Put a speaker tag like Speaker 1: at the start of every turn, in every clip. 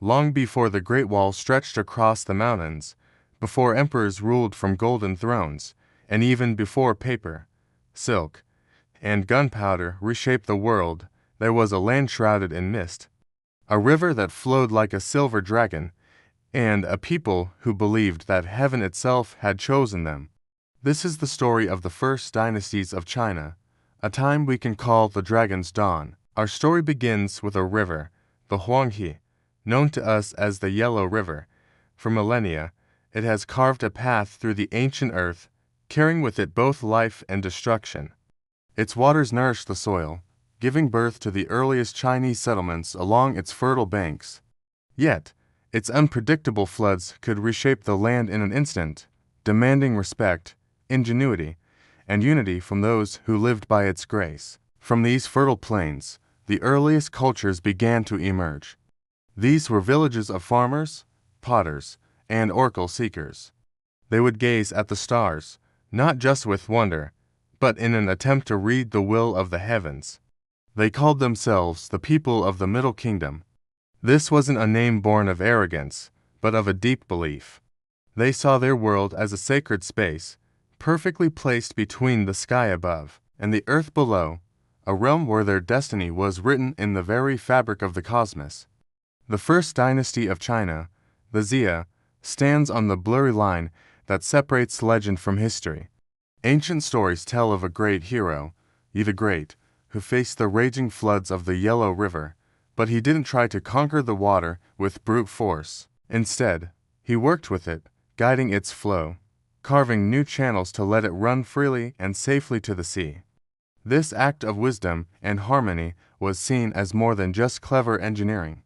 Speaker 1: long before the Great Wall stretched across the mountains, before emperors ruled from golden thrones, and even before paper, silk, and gunpowder reshaped the world, there was a land shrouded in mist, a river that flowed like a silver dragon, and a people who believed that heaven itself had chosen them. This is the story of the first dynasties of China, a time we can call the Dragon's Dawn. Our story begins with a river, the Huanghe, known to us as the Yellow River. For millennia, it has carved a path through the ancient earth, carrying with it both life and destruction. Its waters nourish the soil, giving birth to the earliest Chinese settlements along its fertile banks. Yet, its unpredictable floods could reshape the land in an instant, demanding respect, ingenuity, and unity from those who lived by its grace. From these fertile plains, the earliest cultures began to emerge. These were villages of farmers, potters, and oracle seekers. They would gaze at the stars, not just with wonder, but in an attempt to read the will of the heavens. They called themselves the people of the Middle Kingdom. This wasn't a name born of arrogance, but of a deep belief. They saw their world as a sacred space, perfectly placed between the sky above and the earth below, a realm where their destiny was written in the very fabric of the cosmos. The first dynasty of China, the Xia, stands on the blurry line that separates legend from history. Ancient stories tell of a great hero, Yi the Great, who faced the raging floods of the Yellow River, but he didn't try to conquer the water with brute force. Instead, he worked with it, guiding its flow, carving new channels to let it run freely and safely to the sea. This act of wisdom and harmony was seen as more than just clever engineering.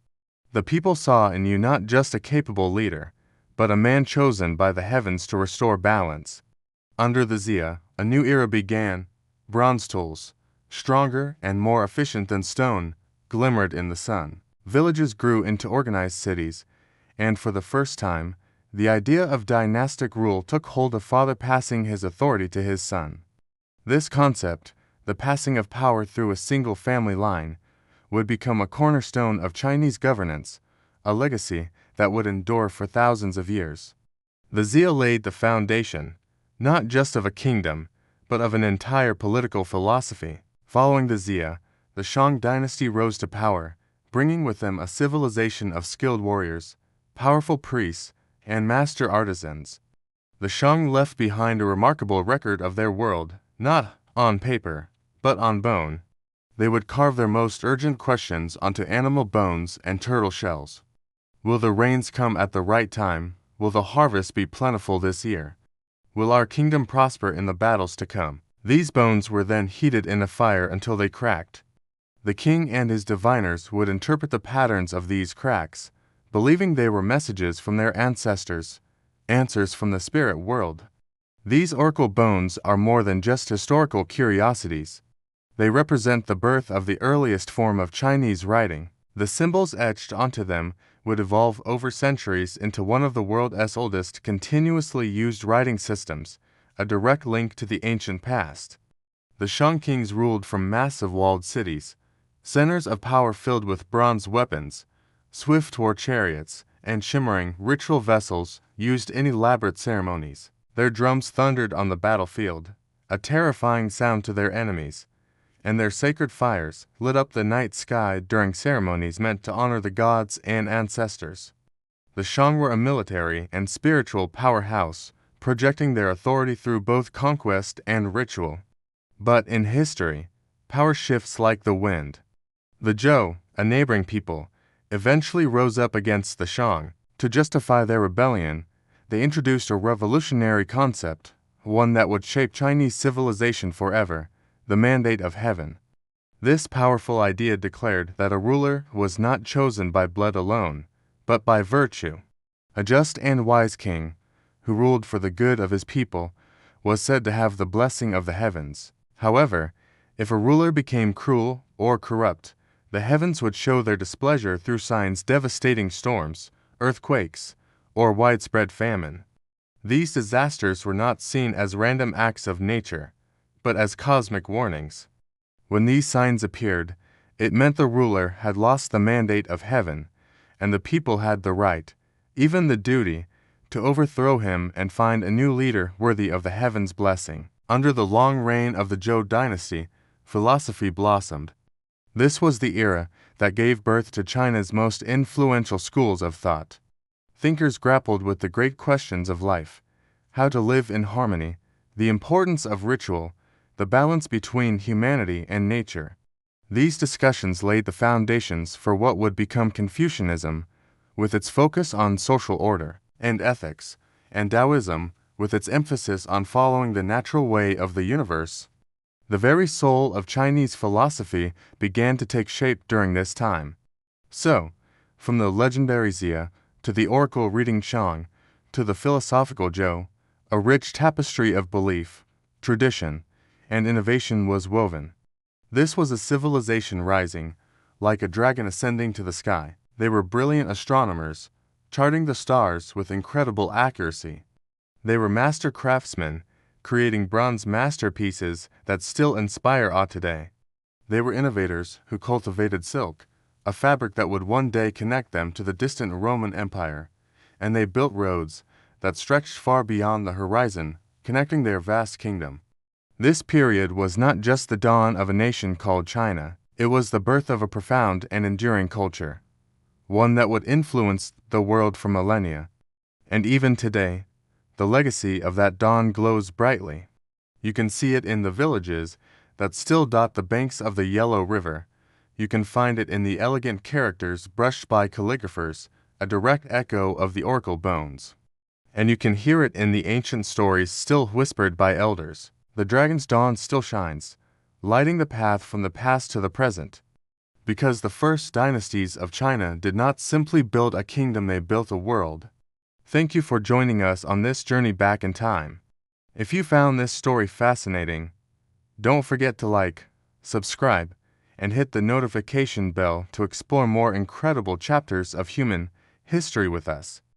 Speaker 1: The people saw in you not just a capable leader, but a man chosen by the heavens to restore balance. Under the Xia, a new era began. Bronze tools, stronger and more efficient than stone, glimmered in the sun. Villages grew into organized cities, and for the first time, the idea of dynastic rule took hold of father passing his authority to his son. This concept, the passing of power through a single family line, would become a cornerstone of Chinese governance, a legacy that would endure for thousands of years. The Xia laid the foundation, not just of a kingdom, but of an entire political philosophy. Following the Xia, the Shang dynasty rose to power, bringing with them a civilization of skilled warriors, powerful priests, and master artisans. The Shang left behind a remarkable record of their world, not on paper, but on bone. They would carve their most urgent questions onto animal bones and turtle shells. Will the rains come at the right time? Will the harvest be plentiful this year? Will our kingdom prosper in the battles to come? These bones were then heated in a fire until they cracked. The king and his diviners would interpret the patterns of these cracks, believing they were messages from their ancestors, answers from the spirit world. These oracle bones are more than just historical curiosities. They represent the birth of the earliest form of Chinese writing. The symbols etched onto them would evolve over centuries into one of the world's oldest continuously used writing systems, a direct link to the ancient past. The Shang kings ruled from massive walled cities, centers of power filled with bronze weapons, swift war chariots, and shimmering ritual vessels used in elaborate ceremonies. Their drums thundered on the battlefield, a terrifying sound to their enemies, and their sacred fires lit up the night sky during ceremonies meant to honor the gods and ancestors. The Shang were a military and spiritual powerhouse, projecting their authority through both conquest and ritual. But in history, power shifts like the wind. The Zhou, a neighboring people, eventually rose up against the Shang. To justify their rebellion, they introduced a revolutionary concept, one that would shape Chinese civilization forever: the mandate of heaven. This powerful idea declared that a ruler was not chosen by blood alone, but by virtue. A just and wise king, who ruled for the good of his people, was said to have the blessing of the heavens. However, if a ruler became cruel or corrupt, the heavens would show their displeasure through signs: devastating storms, earthquakes, or widespread famine. These disasters were not seen as random acts of nature, but as cosmic warnings. When these signs appeared, it meant the ruler had lost the mandate of heaven, and the people had the right, even the duty, to overthrow him and find a new leader worthy of the heaven's blessing. Under the long reign of the Zhou dynasty, philosophy blossomed. This was the era that gave birth to China's most influential schools of thought. Thinkers grappled with the great questions of life: how to live in harmony, the importance of ritual, the balance between humanity and nature. These discussions laid the foundations for what would become Confucianism, with its focus on social order and ethics, and Taoism, with its emphasis on following the natural way of the universe. The very soul of Chinese philosophy began to take shape during this time. So, from the legendary Zhou to the oracle reading Shang to the philosophical Zhou, a rich tapestry of belief, tradition, and innovation was woven. This was a civilization rising, like a dragon ascending to the sky. They were brilliant astronomers, charting the stars with incredible accuracy. They were master craftsmen, creating bronze masterpieces that still inspire awe today. They were innovators who cultivated silk, a fabric that would one day connect them to the distant Roman Empire, and they built roads that stretched far beyond the horizon, connecting their vast kingdom. This period was not just the dawn of a nation called China, it was the birth of a profound and enduring culture, one that would influence the world for millennia. And even today, the legacy of that dawn glows brightly. You can see it in the villages that still dot the banks of the Yellow River. You can find it in the elegant characters brushed by calligraphers, a direct echo of the oracle bones. And you can hear it in the ancient stories still whispered by elders. The dragon's dawn still shines, lighting the path from the past to the present. Because the first dynasties of China did not simply build a kingdom, they built a world. Thank you for joining us on this journey back in time. If you found this story fascinating, don't forget to like, subscribe, and hit the notification bell to explore more incredible chapters of human history with us.